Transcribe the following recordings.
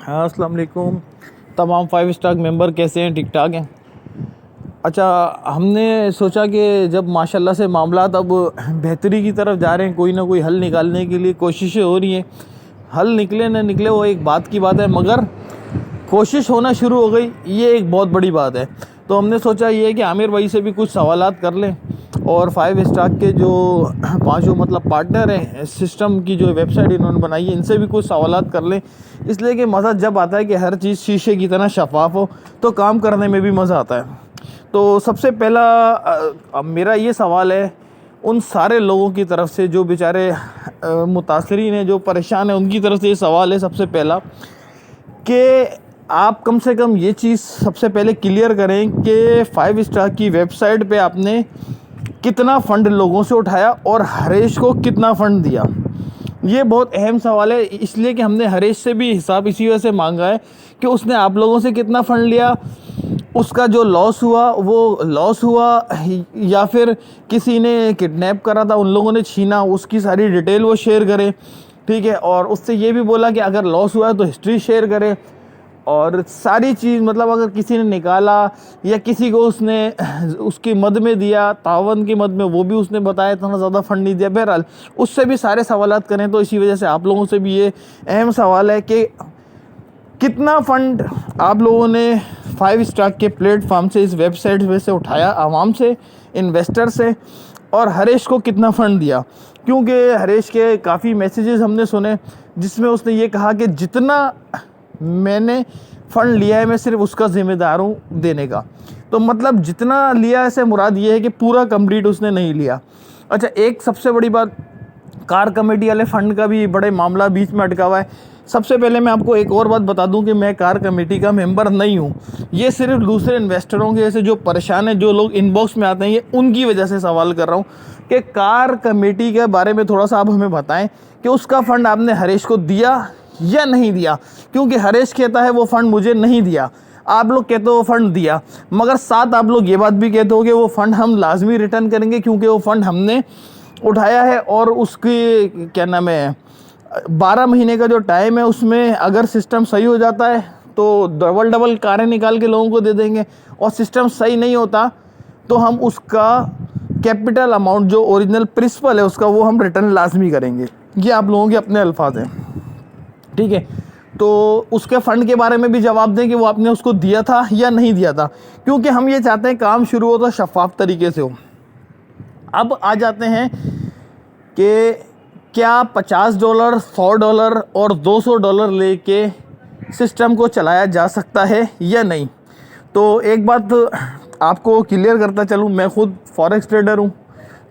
हाँ, अस्सलाम वालेकुम। तमाम 5 स्टार मेंबर कैसे हैं? ठीक ठाक हैं। अच्छा, हमने सोचा कि जब माशाल्लाह से मामलात अब बेहतरी की तरफ जा रहे हैं, कोई ना कोई हल निकालने के लिए कोशिशें हो रही हैं। हल निकले ना निकले वो एक बात की बात है, मगर कोशिश होना शुरू हो गई, ये एक बहुत बड़ी बात है। तो हमने सोचा ये है कि आमिर भाई से भी कुछ सवालात कर लें और 5 स्टार के जो पांचों मतलब पार्टनर हैं सिस्टम की जो वेबसाइट इन्होंने बनाई है, इनसे भी कुछ सवालात कर लें। इसलिए कि मज़ा जब आता है कि हर चीज़ शीशे की तरह शफाफ हो, तो काम करने में भी मज़ा आता है। तो सबसे पहला मेरा ये सवाल है उन सारे लोगों की तरफ से जो बेचारे मुतासरीन हैं, जो परेशान हैं, उनकी तरफ से ये सवाल है सबसे पहला कि आप कम से कम ये चीज़ सबसे पहले क्लियर करें कि 5 स्टार की वेबसाइट पे आपने कितना फ़ंड लोगों से उठाया और हरेश को कितना फ़ंड दिया। ये बहुत अहम सवाल है, इसलिए कि हमने हरेश से भी हिसाब इसी वजह से मांगा है कि उसने आप लोगों से कितना फ़ंड लिया, उसका जो लॉस हुआ वो लॉस हुआ या फिर किसी ने किडनैप करा था, उन लोगों ने छीना, उसकी सारी डिटेल वो शेयर करे। ठीक है, और उससे ये भी बोला कि अगर लॉस हुआ है तो हिस्ट्री शेयर करे और सारी चीज़, मतलब अगर किसी ने निकाला या किसी को उसने उसकी मद में दिया, तावन की मद में, वो भी उसने बताया इतना ज़्यादा फंड नहीं दिया। बहरहाल उससे भी सारे सवालात करें। तो इसी वजह से आप लोगों से भी ये अहम सवाल है कि कितना फ़ंड आप लोगों ने 5 स्टार के प्लेटफॉर्म से, इस वेबसाइट में से उठाया, आवाम से, इन्वेस्टर से, और हरेश को कितना फ़ंड दिया। क्योंकि हरेश के काफ़ी मैसेजेस हमने सुने जिसमें उसने ये कहा कि जितना मैंने फ़ंड लिया है मैं सिर्फ उसका ज़िम्मेदार हूँ देने का। तो मतलब जितना लिया ऐसे मुराद ये है कि पूरा कंप्लीट उसने नहीं लिया। अच्छा, एक सबसे बड़ी बात, कार कमेटी वाले फ़ंड का भी बड़े मामला बीच में अटका हुआ है। सबसे पहले मैं आपको एक और बात बता दूं कि मैं कार कमेटी का मेंबर नहीं हूं। ये सिर्फ दूसरे इन्वेस्टरों के जैसे जो परेशान हैं, जो लोग इनबॉक्स में आते हैं, ये उनकी वजह से सवाल कर रहा हूं कि कार कमेटी के बारे में थोड़ा सा आप हमें बताएं कि उसका फ़ंड आपने हरेश को दिया या नहीं दिया। क्योंकि हरेश कहता है वो फ़ंड मुझे नहीं दिया, आप लोग कहते हो वो फ़ंड दिया, मगर साथ आप लोग ये बात भी कहते हो कि वो फ़ंड हम लाजमी रिटर्न करेंगे क्योंकि वो फ़ंड हमने उठाया है और उसकी क्या नाम है 12 महीने का जो टाइम है उसमें अगर सिस्टम सही हो जाता है तो डबल कारें निकाल के लोगों को दे देंगे, और सिस्टम सही नहीं होता तो हम उसका कैपिटल अमाउंट जो ओरिजिनल प्रिंसिपल है उसका वो हम रिटर्न लाजमी करेंगे। ये आप लोगों के अपने अल्फाज हैं। ठीक है, तो उसके फ़ंड के बारे में भी जवाब दें कि वो आपने उसको दिया था या नहीं दिया था, क्योंकि हम ये चाहते हैं काम शुरू हो तो शफाफ तरीके से हो। अब आ जाते हैं कि क्या $50, $100 और $200 लेके सिस्टम को चलाया जा सकता है या नहीं। तो एक बात आपको क्लियर करता चलूँ, मैं खुद फॉरेक्स ट्रेडर हूँ,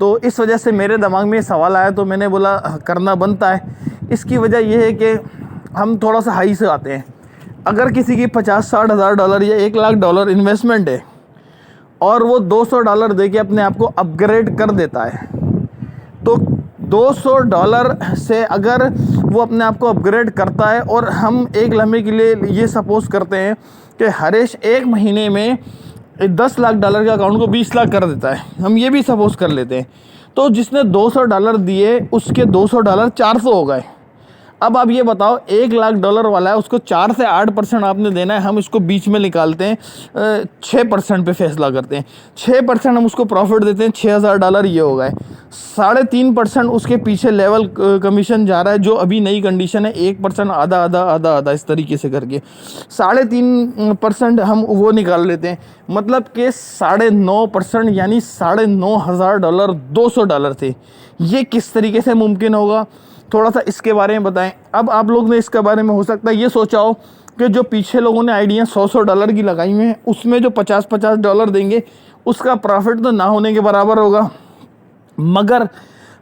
तो इस वजह से मेरे दिमाग में सवाल आया तो मैंने बोला करना बनता है। इसकी वजह यह है कि हम थोड़ा सा हाई से आते हैं। अगर किसी की $50-60 हज़ार डॉलर या $1,00,000 इन्वेस्टमेंट है और वो $200 दे के अपने आप को अपग्रेड कर देता है, तो $200 से अगर वो अपने आप को अपग्रेड करता है और हम एक लम्हे के लिए ये सपोज़ करते हैं कि हरेश एक महीने में $10 लाख के अकाउंट को 20 लाख कर देता है, हम ये भी सपोज़ कर लेते हैं, तो जिसने $200 दिए उसके $200 400 हो गए। अब आप ये बताओ, $1,00,000 वाला है, उसको 4 से 8% आपने देना है, हम इसको बीच में निकालते हैं, 6% पे फैसला करते हैं, 6% हम उसको प्रॉफिट देते हैं, $6,000 ये हो गए। 3.5% उसके पीछे लेवल कमीशन जा रहा है, जो अभी नई कंडीशन है, 1% आधा आधा आधा आधा इस तरीके से करके 3.5% हम वो निकाल लेते हैं। मतलब कि 9.5% यानी $9,500 $200 थे। ये किस तरीके से मुमकिन होगा, थोड़ा सा इसके बारे में बताएं। अब आप लोग ने इसके बारे में हो सकता है ये सोचा हो कि जो पीछे लोगों ने आइडिया $100 की लगाई हुई हैं उसमें जो $50 देंगे उसका प्रॉफिट तो ना होने के बराबर होगा, मगर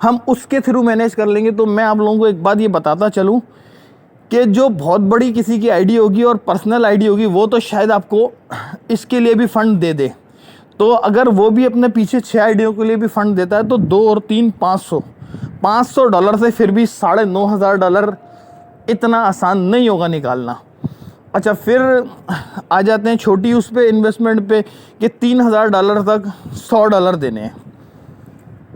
हम उसके थ्रू मैनेज कर लेंगे। तो मैं आप लोगों को एक बात ये बताता चलूँ कि जो बहुत बड़ी किसी की आईडी होगी और पर्सनल आईडी होगी वो तो शायद आपको इसके लिए भी फ़ंड दे दे। तो अगर वो भी अपने पीछे 6 आईडियों के लिए भी फ़ंड देता है तो 2 और 3 $500 से फिर भी $9,500 इतना आसान नहीं होगा निकालना। अच्छा, फिर आ जाते हैं छोटी उस पे इन्वेस्टमेंट पे कि $3,000 तक $100 देने हैं,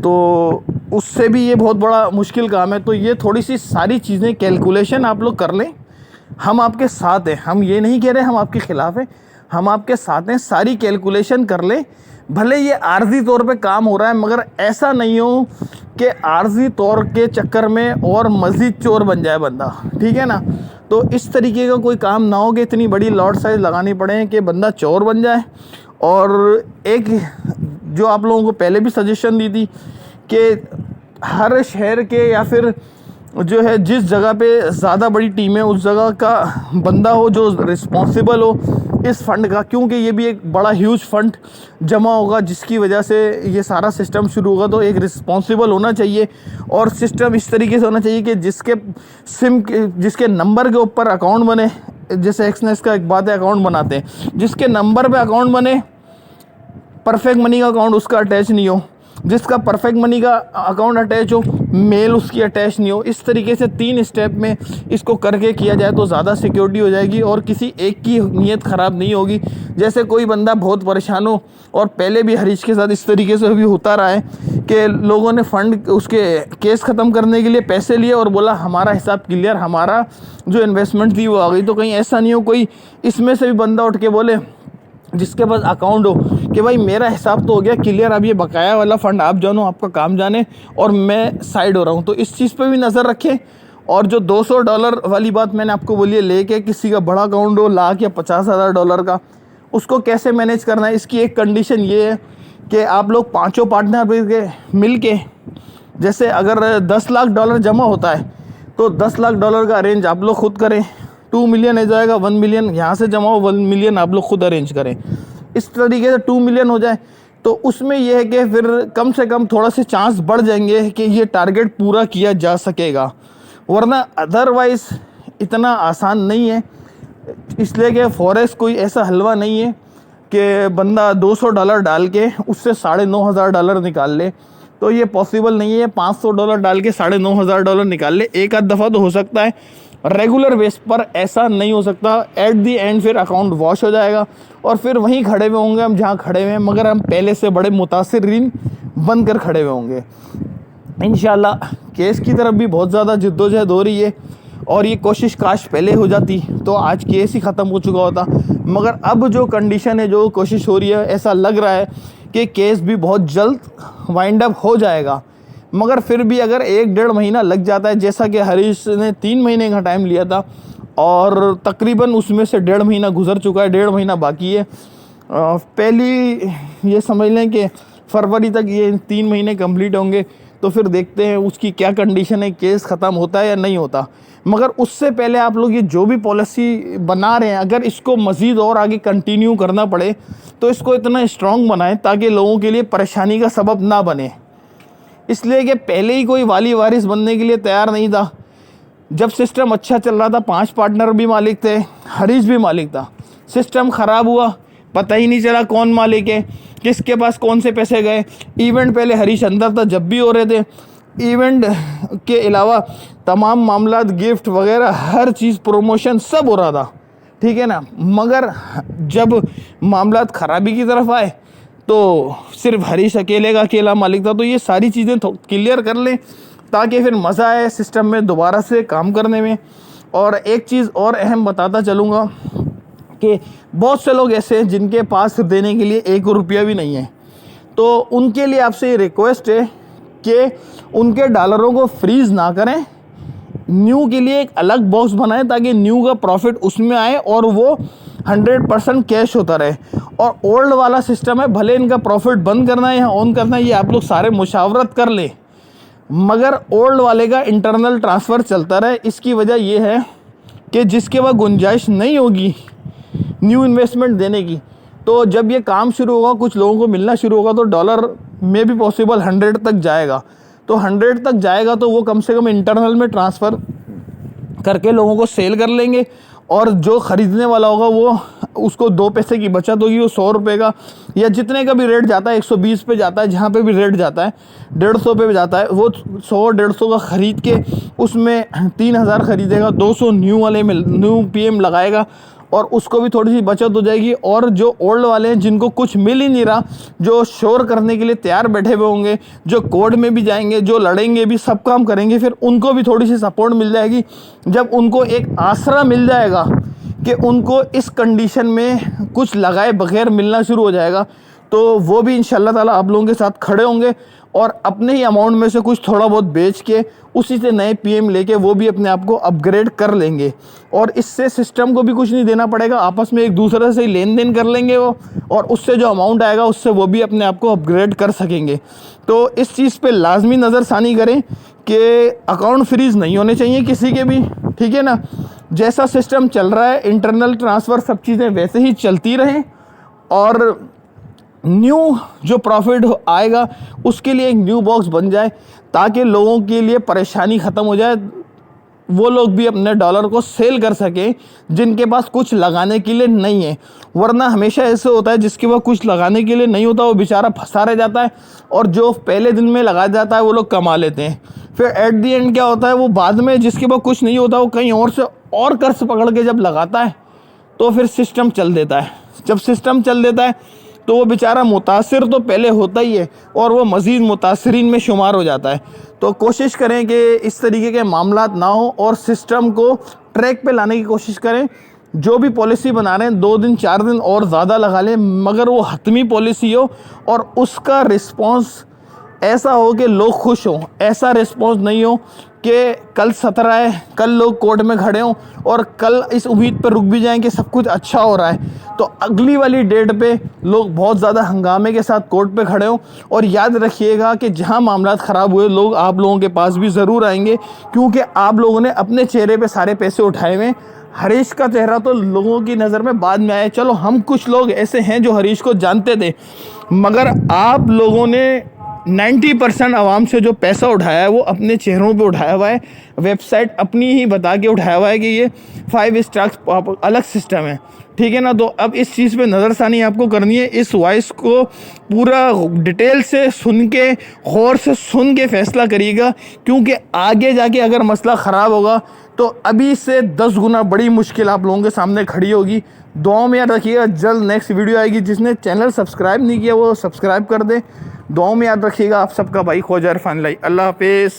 तो उससे भी ये बहुत बड़ा मुश्किल काम है। तो ये थोड़ी सी सारी चीज़ें कैलकुलेशन आप लोग कर लें हम आपके साथ हैं, हम ये नहीं कह रहे हम आपके खिलाफ हैं, हम आपके साथ हैं। सारी कैलकुलेशन कर लें, भले ये आर्जी तौर पे काम हो रहा है, मगर ऐसा नहीं हो कि आर्जी तौर के चक्कर में और मज़ीद चोर बन जाए बंदा, ठीक है ना। तो इस तरीके का कोई काम ना हो कि इतनी बड़ी लॉट साइज़ लगानी पड़े कि बंदा चोर बन जाए। और एक जो आप लोगों को पहले भी सजेशन दी थी कि हर शहर के या फिर जो है जिस जगह पे ज़्यादा बड़ी टीम है उस जगह का बंदा हो जो रिस्पॉन्सिबल हो इस फंड का, क्योंकि ये भी एक बड़ा ह्यूज फंड जमा होगा जिसकी वजह से ये सारा सिस्टम शुरू होगा। तो एक रिस्पॉन्सिबल होना चाहिए और सिस्टम इस तरीके से होना चाहिए कि जिसके नंबर के ऊपर अकाउंट बने, जैसे एक्सनेस का एक बात है अकाउंट बनाते हैं, जिसके नंबर पे अकाउंट बने, परफेक्ट मनी का अकाउंट उसका अटैच नहीं हो, जिसका परफेक्ट मनी का अकाउंट अटैच हो, मेल उसकी अटैच नहीं हो। इस तरीके से 3 स्टेप में इसको करके किया जाए तो ज़्यादा सिक्योरिटी हो जाएगी और किसी एक की नीयत ख़राब नहीं होगी। जैसे कोई बंदा बहुत परेशान हो, और पहले भी हरीश के साथ इस तरीके से भी होता रहा है कि लोगों ने फ़ंड उसके केस ख़त्म करने के लिए पैसे लिए और बोला हमारा हिसाब क्लियर, हमारा जो इन्वेस्टमेंट थी वो आ गई। तो कहीं ऐसा नहीं हो कोई इसमें से भी बंदा उठ के बोले जिसके पास अकाउंट हो कि भाई मेरा हिसाब तो हो गया क्लियर, अब ये बकाया वाला फ़ंड आप जानो, आपका काम जाने, और मैं साइड हो रहा हूँ। तो इस चीज़ पे भी नज़र रखें। और जो $200 वाली बात मैंने आपको बोली है, लेके किसी का बड़ा अकाउंट हो लाख या $50,000 का, उसको कैसे मैनेज करना है, इसकी एक कंडीशन ये है कि आप लोग पाँचों पार्टनर मिल के, जैसे अगर $10 लाख जमा होता है तो $10 लाख का अरेंज आप लोग खुद करें। 2 मिलियन हो जाएगा, 1 मिलियन यहाँ से जमा हो, 1 मिलियन आप लोग खुद अरेंज करें। इस तरीके से 2 मिलियन हो जाए तो उसमें यह है कि फिर कम से कम थोड़ा से चांस बढ़ जाएंगे कि ये टारगेट पूरा किया जा सकेगा, वरना अदरवाइज़ इतना आसान नहीं है। इसलिए कि फॉरेक्स कोई ऐसा हलवा नहीं है कि बंदा $200 डाल के उससे $9,500 निकाल ले, तो ये पॉसिबल नहीं है। $500 डाल के $9,500 निकाल ले, एक आध दफ़ा तो हो सकता है, रेगुलर बेस पर ऐसा नहीं हो सकता। एट दी एंड फिर अकाउंट वॉश हो जाएगा और फिर वहीं खड़े हुए होंगे हम जहाँ खड़े हुए हैं, मगर हम पहले से बड़े मुतासिरीन बनकर खड़े हुए होंगे। इंशाल्लाह केस की तरफ भी बहुत ज़्यादा जिद्दोजहद हो रही है और ये कोशिश काश पहले हो जाती तो आज केस ही ख़त्म हो चुका होता, मगर अब जो कंडीशन है, जो कोशिश हो रही है, ऐसा लग रहा है कि केस भी बहुत जल्द वाइंड अप हो जाएगा। मगर फिर भी अगर 1-1.5 महीना लग जाता है, जैसा कि हरीश ने 3 महीने का टाइम लिया था और तकरीबन उसमें से 1.5 महीना गुजर चुका है, 1.5 महीना बाकी है। पहली ये समझ लें कि फरवरी तक ये 3 महीने कंप्लीट होंगे, तो फिर देखते हैं उसकी क्या कंडीशन है, केस ख़त्म होता है या नहीं होता। मगर उससे पहले आप लोग ये जो भी पॉलिसी बना रहे हैं, अगर इसको मज़ीद और आगे कंटिन्यू करना पड़े तो इसको इतना स्ट्रॉन्ग बनाएं ताकि लोगों के लिए परेशानी का सबब ना बने। इसलिए कि पहले ही कोई वाली वारिस बनने के लिए तैयार नहीं था। जब सिस्टम अच्छा चल रहा था, 5 पार्टनर भी मालिक थे, हरीश भी मालिक था। सिस्टम ख़राब हुआ, पता ही नहीं चला कौन मालिक है, किसके पास कौन से पैसे गए। इवेंट पहले हरीश अंदर था जब भी हो रहे थे, इवेंट के अलावा तमाम मामला, गिफ्ट वगैरह हर चीज़, प्रमोशन सब हो रहा था, ठीक है ना। मगर जब मामला खराबी की तरफ आए तो सिर्फ हरीश अकेले का अकेला मालिक था। तो ये सारी चीज़ें क्लियर कर लें ताकि फिर मज़ा आए सिस्टम में दोबारा से काम करने में। और एक चीज़ और अहम बताता चलूँगा कि बहुत से लोग ऐसे हैं जिनके पास देने के लिए 1 रुपया भी नहीं है, तो उनके लिए आपसे ये रिक्वेस्ट है कि उनके डॉलरों को फ्रीज़ ना करें, न्यू के लिए एक अलग बॉक्स बनाएं ताकि न्यू का प्रॉफिट उसमें आए और वो 100% कैश होता रहे। और ओल्ड वाला सिस्टम है, भले इनका प्रॉफिट बंद करना है या ऑन करना है, ये आप लोग सारे मुशावरत कर लें, मगर ओल्ड वाले का इंटरनल ट्रांसफ़र चलता रहे। इसकी वजह ये है कि जिसके पास गुंजाइश नहीं होगी न्यू इन्वेस्टमेंट देने की, तो जब ये काम शुरू होगा, कुछ लोगों को मिलना शुरू होगा, तो डॉलर में भी पॉसिबल 100 तक जाएगा। तो 100 तक जाएगा तो वो कम से कम इंटरनल में ट्रांसफ़र करके लोगों को सेल कर लेंगे, और जो ख़रीदने वाला होगा वो उसको 2 पैसे की बचत होगी। वो 100 रुपये का या जितने का भी रेट जाता है, 120 पे जाता है, जहाँ पे भी रेट जाता है 150 पे भी जाता है, वो 100-150 का ख़रीद के उसमें 3000 ख़रीदेगा, 200 न्यू वाले में न्यू PM लगाएगा और उसको भी थोड़ी सी बचत हो जाएगी। और जो ओल्ड वाले हैं जिनको कुछ मिल ही नहीं रहा, जो शोर करने के लिए तैयार बैठे हुए होंगे, जो कोर्ट में भी जाएंगे, जो लड़ेंगे भी, सब काम करेंगे, फिर उनको भी थोड़ी सी सपोर्ट मिल जाएगी। जब उनको एक आसरा मिल जाएगा कि उनको इस कंडीशन में कुछ लगाए बगैर मिलना शुरू हो जाएगा, तो वो भी इंशाल्लाह ताला आप लोगों के साथ खड़े होंगे और अपने ही अमाउंट में से कुछ थोड़ा बहुत बेच के उसी से नए पीएम लेके वो भी अपने आप को अपग्रेड कर लेंगे। और इससे सिस्टम को भी कुछ नहीं देना पड़ेगा, आपस में एक दूसरे से ही लेन देन कर लेंगे वो, और उससे जो अमाउंट आएगा उससे वो भी अपने आप को अपग्रेड कर सकेंगे। तो इस चीज़ पे लाजमी नज़रसानी करें कि अकाउंट फ्रीज नहीं होने चाहिए किसी के भी, ठीक है ना। जैसा सिस्टम चल रहा है इंटरनल ट्रांसफ़र सब चीज़ें वैसे ही चलती रहें, और न्यू जो प्रॉफिट आएगा उसके लिए एक न्यू बॉक्स बन जाए ताकि लोगों के लिए परेशानी ख़त्म हो जाए, वो लोग भी अपने डॉलर को सेल कर सकें जिनके पास कुछ लगाने के लिए नहीं है। वरना हमेशा ऐसे होता है जिसके पास कुछ लगाने के लिए नहीं होता वो बेचारा फंसा रह जाता है, और जो पहले दिन में लगा जाता है वो लोग कमा लेते हैं। फिर एट दी एंड क्या होता है, वो बाद में जिसके पास कुछ नहीं होता वो कहीं और से और कर्ज पकड़ के जब लगाता है तो फिर सिस्टम चल देता है। जब सिस्टम चल देता है तो वो बेचारा मुतासिर तो पहले होता ही है और वो मज़ीद मुतासिरीन में शुमार हो जाता है। तो कोशिश करें कि इस तरीके के मामलात ना हो और सिस्टम को ट्रैक पे लाने की कोशिश करें। जो भी पॉलिसी बना रहे हैं 2 दिन 4 दिन और ज़्यादा लगा लें, मगर वो हतमी पॉलिसी हो और उसका रिस्पॉन्स ऐसा हो कि लोग खुश हों। ऐसा रिस्पॉन्स नहीं हो कि कल 17 है, कल लोग कोर्ट में खड़े हों और कल इस उम्मीद पर रुक भी जाएं कि सब कुछ अच्छा हो रहा है, तो अगली वाली डेट पे लोग बहुत ज़्यादा हंगामे के साथ कोर्ट पे खड़े हों। और याद रखिएगा कि जहां मामला ख़राब हुए लोग आप लोगों के पास भी ज़रूर आएंगे, क्योंकि आप लोगों ने अपने चेहरे पे सारे पैसे उठाए हुए। हरीश का चेहरा तो लोगों की नज़र में बाद में आया, चलो हम कुछ लोग ऐसे हैं जो हरीश को जानते थे, मगर आप लोगों ने 90% आवाम से जो पैसा उठाया है वो अपने चेहरों पे उठाया हुआ है। वेबसाइट अपनी ही बता के उठाया हुआ है कि ये 5 स्टार अलग सिस्टम है, ठीक है ना। तो अब इस चीज़ पे नज़रसानी आपको करनी है। इस वॉइस को पूरा डिटेल से सुन के, गौर से सुन के फ़ैसला करिएगा, क्योंकि आगे जाके अगर मसला ख़राब होगा तो अभी से 10 गुना बड़ी मुश्किल आप लोगों के सामने खड़ी होगी। दुआ में याद रखिएगा। जल्द नेक्स्ट वीडियो आएगी। जिसने चैनल सब्सक्राइब नहीं किया वो सब्सक्राइब कर दे। दुआ में याद रखिएगा। आप सबका भाई ख्वाजा इरफान लाई। अल्लाह हाफिज़।